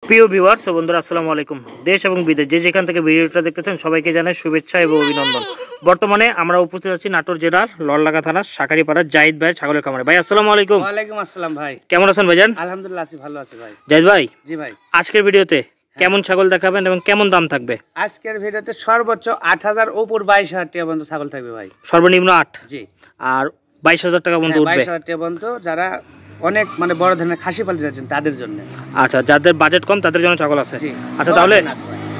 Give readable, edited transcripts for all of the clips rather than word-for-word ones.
প্রিয় ভিউয়ার্স ও বন্ধুরা আসসালামু আলাইকুম। দেশ এবং বিদেশ যে যেখান থেকে ভিডিওটা দেখতেছেন সবাইকে জানাই শুভেচ্ছা এবং অভিনন্দন। বর্তমানে আমরা উপস্থিত আছি নাটোর জেলার লড়লাগা থানার শাকারীপাড়ার জাহিদ ভাই ছাগলের খামারে। ভাই আসসালামু আলাইকুম। ওয়ালাইকুম আসসালাম ভাই। কেমন আছেন ভাইজান? আলহামদুলিল্লাহ আছি, ভালো আছি ভাই। জাহিদ ভাই, জি ভাই, আজকের ভিডিওতে কেমন ছাগল দেখাবেন এবং কেমন দাম থাকবে? আজকের ভিডিওতে সর্বোচ্চ ৮,০০০ উপর ২২,০০০ টাকা পর্যন্ত ছাগল থাকবে ভাই। সর্বনিম্ন ৮, জি, আর ২২,০০০ টাকা পর্যন্ত উঠবে। ২২,০০০ টাকা পর্যন্ত যারা অনেক বড় ধরনের খাসি পালতে যাচ্ছেন তাদের জন্য। আচ্ছা, যাদের বাজেট কম তাদের জন্য ছাগল আছে। আচ্ছা, তাহলে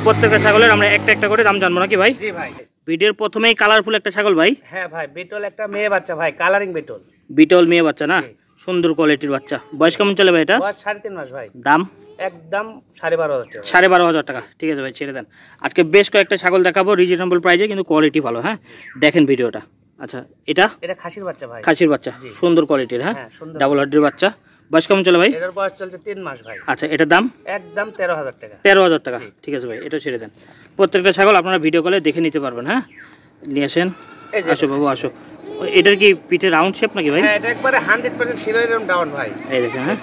প্রত্যেকটা ছাগলের আমরা একটা একটা করে দাম জানবো নাকি ভাই? জি ভাই। ভিডিওর প্রথমেই কালারফুল একটা ছাগল ভাই। হ্যাঁ ভাই, বিটল একটা মেয়ে বাচ্চা ভাই, কালারিং বিটল। বিটল মেয়ে বাচ্চা না, সুন্দর কোয়ালিটির বাচ্চা। বয়স কেমন চলে ভাই এটা? বয়স ৩.৫ মাস ভাই। দাম একদম ১২,৫০০ টাকা। ১২,৫০০ টাকা। ঠিক আছে ভাই, ছেড়ে দেন। আজকে বেশ কয়েকটা ছাগল দেখাবো রিজনেবল প্রাইসে, কিন্তু কোয়ালিটি ভালো। হ্যাঁ, দেখেন ভিডিওটা। আচ্ছা, এটা খাসির বাচ্চা ভাই। খাসির বাচ্চা, সুন্দর কোয়ালিটির। হ্যাঁ, ডাবল হার্ডের বাচ্চা। বয়স কেমন চলে ভাই? এটার বয়স চলছে ৩ মাস ভাই। আচ্ছা, এটার দাম একদম ১৩,০০০ টাকা। ১৩,০০০ টাকা। ঠিক আছে ভাই, এটা ছেড়ে দেন। প্রত্যেকটা ছাগল আপনারা ভিডিও কলে দেখে নিতে পারবেন। হ্যাঁ, নিয়ে আসেন। আসো বাবু আসো। এটার কি পিঠে রাউন্ড শেপ নাকি ভাই? হ্যাঁ, এটা একবারে 100% শিরোইরম ডাউন ভাই। এই দেখেন। হ্যাঁ,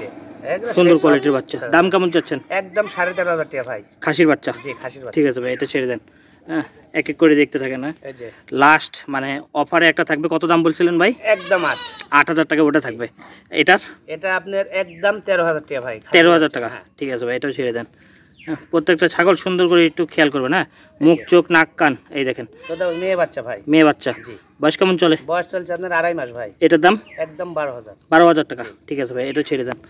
সুন্দর কোয়ালিটির বাচ্চা। দাম কেমন চাচ্ছেন? একদম ১৩,৫০০ টাকা ভাই। খাসির বাচ্চা? জি, খাসির বাচ্চা। ঠিক আছে ভাই, এটা ছেড়ে দেন। হ্যাঁ, এক এক করে দেখতে থাকেন। না লাস্ট অফারে একটা থাকবে। কত দাম বলছিলেন ভাই? একদম ৮,০০০ টাকা ওটা থাকবে। এটার এটা আপনার একদম ১৩,০০০ টাকা ভাই। ১৩,০০০ টাকা। ঠিক আছে ভাই, এটাও ছেড়ে দেন। হ্যাঁ, প্রত্যেকটা ছাগল সুন্দর করে একটু খেয়াল করবেন। হ্যাঁ, মুখ চোখ নাক কান এই দেখেন। মেয়ে বাচ্চা ভাই। মেয়ে বাচ্চা। বয়স কেমন চলে? বয়স চলছে আপনার ২.৫ মাস ভাই। এটার দাম একদম ১২,০০০। ১২,০০০ টাকা। ঠিক আছে ভাই, এটাও ছেড়ে দেন।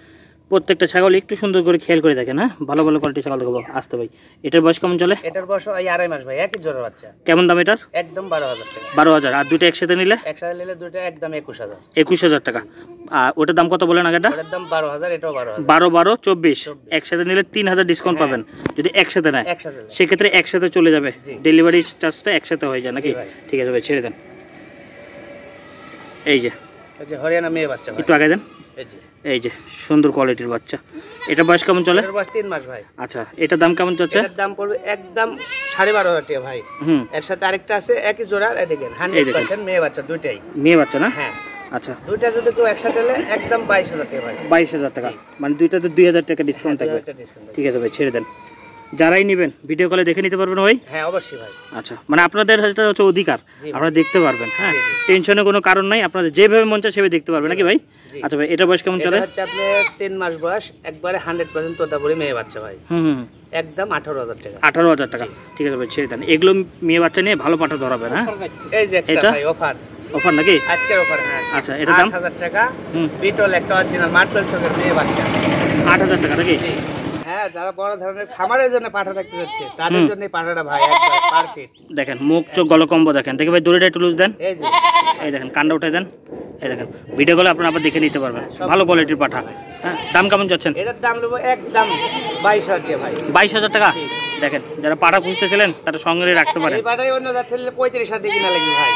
প্রত্যেকটা ছাগল একটু সুন্দর করে খেয়াল করে দেখেন। হ্যাঁ, ভালো ভালো কোয়ালিটির ছাগল দেখাবো। আসতে ভাই, এটার বয়স কেমন চলে? এটার বয়স ২.৫ মাস ভাই, একই জোড়া বাচ্চা। কেমন দাম এটার? একদম ১২,০০০ টাকা। ১২,০০০। আর দুটো একসাথে নিলে? একসাথে নিলে দুটো একদম ২১,০০০। ২১,০০০ টাকা। আর ওটার দাম কত বলেন আগেটা? ওটার দাম ১২,০০০, এটাও ১২,০০০। ১২, ১২, ২৪। একসাথে নিলে ৩,০০০ ডিসকাউন্ট পাবেন। যদি একসাথে নেয় সেক্ষেত্রে একসাথে চলে যাবে। ডেলিভারি চার্জটা একসাথে হয়ে যায় নাকি? ঠিক আছে ভাই, ছেড়ে দেন। এই যে হরিয়ানা মেয়ে বাচ্চা, একটু আগে দেন। এই যে সুন্দর কোয়ালিটির বাচ্চা। এটা বয়স কেমন চলে? এর বয়স ৩ মাস ভাই। আচ্ছা, এটার দাম কেমন চলছে? এটার দাম পড়বে একদম ১২,৫০০ টাকা ভাই। এর সাথে আরেকটা আছে একই জোড়া, দেখেন 100% মেয়ে বাচ্চা, দুইটাই মেয়ে বাচ্চা না? হ্যাঁ। আচ্ছা, দুইটা যদি কেউ একসাথে নেয় একদম ২২,০০০ টাকা ভাই। ২২,০০০ টাকা, মানে দুইটাতে ২,০০০ টাকা ডিসকাউন্ট থাকবে। ঠিক আছে ভাই, ছেড়ে দেন। যারাই নেবেন ভিডিও কলে দেখে নিতে পারবেন ভাই? হ্যাঁ, অবশ্যই ভাই। আচ্ছা, আপনাদের এটা হচ্ছে অধিকার, আপনারা দেখতে পারবেন। হ্যাঁ, টেনশনের কোনো কারণ নাই, আপনাদের যেভাবে মন চায় সেভাবে দেখতে পারবেন নাকি ভাই? আচ্ছা ভাই, এটা বয়স কেমন চলে? হচ্ছে আপনার ৩ মাস বয়স, একবারে 100% তোতাপুরি মেয়ে বাচ্চা ভাই। একদম ১৮,০০০ টাকা। ১৮,০০০ টাকা। ঠিক আছে ভাই, ছেড়ে দেন। এগুলো মেয়ে বাচ্চা নিয়ে ভালো পাঠা ধরাবেন। হ্যাঁ, এই যে এটা ভাই অফার নাকি? আজকের অফার। হ্যাঁ। আচ্ছা, এটা দাম ৮,০০০ টাকা। বিটল একটা অরিজিনাল মার্বেল চোখের মেয়ে বাচ্চা। ৮,০০০ টাকা নাকি? হ্যাঁ, যারা বড় ধরনের খামারের জন্য পাঠা রাখতে যাচ্ছে তাদের জন্য পাঠাটা ভাই একদম পারফেক্ট। দেখেন মুখ চোখ গলকম্ব দেখেন। দেখে ভাই দড়িটা একটু লুজ দেন। এই দেখেন কান্ডা উঠে দেন। এই দেখেন ভিডিও গুলো আপনারা আবার দেখে নিতে পারবেন। ভালো কোয়ালিটির পাঠা। হ্যাঁ, দাম কেমন যাচ্ছেন? এটার দাম নেবো একদম ২২,০০০ টাকা ভাই। ২২,০০০ টাকা। দেখেন, যারা পাঠা খুঁজতেছিলেন তারা সঙ্গে রাখতে পারেন। এই পাঠাই অন্য জাতের ৩৫,০০০ টাকা কিনা লাগবে ভাই।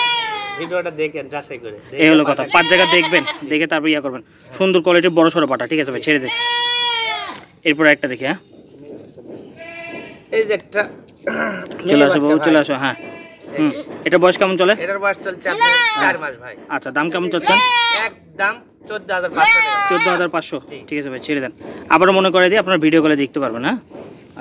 ভিডিওটা দেখেন, যাচাই করে। এই হলো কথা, ৫ জায়গা দেখবেন, দেখে তারপর ইয়া করবেন। সুন্দর কোয়ালিটির বড় সড়ো পাঠা। ঠিক আছে ভাই, ছেড়ে দেন। এরপর একটা দেখি। হ্যাঁ, এই যে একটা চলে আসো বাবু, চলে আসো। হ্যাঁ, এটা বয়স কেমন চলে? এটার বয়স চলছে আপনার ৪ মাস ভাই। আচ্ছা, দাম কেমন চাচ্ছেন? একদম ১৪,৫০০ টাকা। ১৪,৫০০। ঠিক আছে ভাই, ছেড়ে দেন। আবার মনে করে দিই আপনারা ভিডিও কলে দেখতে পারবেন। হ্যাঁ,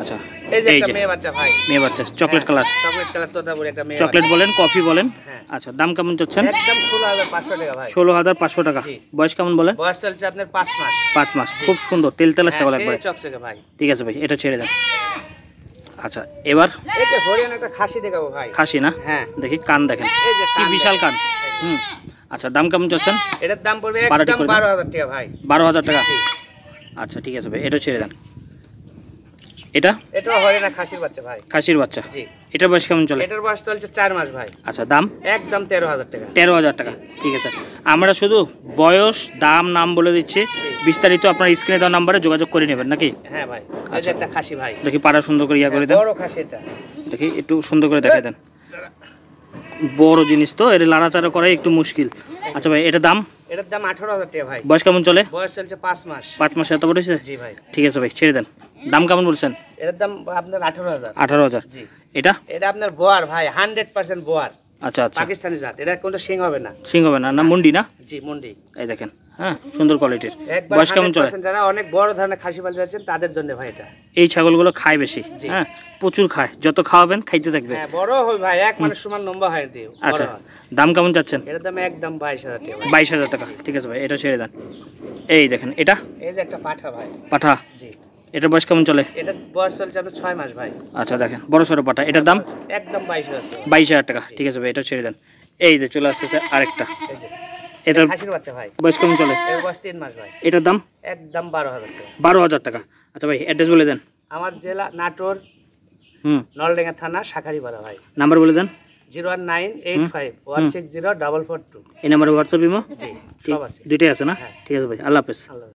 আচ্ছা, এই যে একটা মেয়ে বাচ্চা ভাই। মেয়ে বাচ্চা, chocolate colour. Chocolate colour Totapuri একটা মেয়ে। চকলেট বলেন, কফি বলেন। আচ্ছা, দাম কেমন চাচ্ছেন? একদম ১৬,৫০০ টাকা ভাই। ১৬,৫০০ টাকা। বয়স কেমন বলেন? বয়স চলছে আপনার ৫ মাস। ৫ মাস। খুব সুন্দর তেলতেলা ছাগল একবার। চকচকে ভাই। ঠিক আছে ভাই, এটা ছেড়ে দেন। আচ্ছা, এবার এটা হরিয়ানা একটা খাসি দেখাবো ভাই। খাসি না? হ্যাঁ, দেখি কান দেখেন, কি বিশাল কান। আচ্ছা, দাম কেমন চাচ্ছেন? এটার দাম পড়বে একদম ১২,০০০ টাকা ভাই। ১২,০০০ টাকা। আচ্ছা, ঠিক আছে ভাই, এটা ছেড়ে দেন। এটাও হরিয়ানা খাসির বাচ্চা ভাই। খাসির বাচ্চা। জি। এটার বয়স কেমন চলে? এটার বয়স চলছে ৪ মাস ভাই। আচ্ছা, দাম একদম ১৩,০০০ টাকা। ১৩,০০০ টাকা। ঠিক আছে, আমরা শুধু বয়স, দাম, নাম বলে দিচ্ছি। বিস্তারিত আপনার স্ক্রিনে দেওয়া নাম্বারে যোগাযোগ করে নেবেন নাকি? হ্যাঁ ভাই, এই যে একটা খাসি ভাই। দেখি পাড়া সুন্দর করে ইয়া করে দেন। বড় খাসি এটা। দেখি একটু সুন্দর করে দেখাই দেন। বড় জিনিস তো, এটা লাড়াচাড়া করাই একটু মুশকিল। আচ্ছা ভাই, এটার দাম? এটার দাম ১৮,০০০ টাকা ভাই। বয়স কেমন চলে? বয়স চলছে ৫ মাস। ৫ মাস এত বড় হয়েছে? জি ভাই। ঠিক আছে ভাই, ছেড়ে দেন। দাম কেমন বলছেন? এটার দাম আপনার ১৮,০০০। ১৮,০০০। জি। এটা আপনার বোয়ার ভাই, 100% বোয়ার। আচ্ছা আচ্ছা, পাকিস্তানি জাত। এটা কোনো সিং হবে না। সিং হবে না? না মুন্ডি না? জি, মুন্ডি। এই দেখেন হ্যাঁ, সুন্দর কোয়ালিটির। একবার বয়স কেমন চলে? 100% যারা অনেক বড় ধরনের খাসি পালতে যাচ্ছেন তাদের জন্য ভাই এটা। এই ছাগলগুলো খায় বেশি, জি। হ্যাঁ, প্রচুর খায়, যত খাওয়াবেন খাইতে থাকবে। হ্যাঁ, বড় হয় ভাই, এক মানুষ সমান লম্বা হয় দিও। আচ্ছা, দাম কেমন চাচ্ছেন? এটার দাম একদম 22,000 টাকা ভাই। 22,000 টাকা, ঠিক আছে ভাই, এটা ছেড়ে দেন। এই দেখেন, এটা এই যে একটা পাঠা ভাই। পাঠা, জি। এটার বয়স কেমন চলে? এটা বয়স চলছে আপনার 6 মাস ভাই। আচ্ছা, দেখেন বড় সড়ো পাঠা, এটার দাম একদম 22,000 টাকা। 22,000 টাকা, ঠিক আছে ভাই, এটা ছেড়ে দেন। এই যে চলে আসতেছে আরেকটা, এই যে এটার খাসির বাচ্চা ভাই। বয়স কেমন চলে? এর বয়স 3 মাস ভাই। এটার দাম একদম 12,000 টাকা। 12,000 টাকা। আচ্ছা ভাই, অ্যাড্রেস বলে দেন। আমার জেলা নাটোর, নলডাঙ্গা থানা, শাখারিপাড়া ভাই। নাম্বার বলে দেন। 01985 160 442। এই নাম্বারে হোয়াটসঅ্যাপ ইমো? জি, ঠিক, সব আছে। দুইটাই আছে না? হ্যাঁ। ঠিক আছে ভাই, আল্লাহ হাফেজ। আল্লাহ।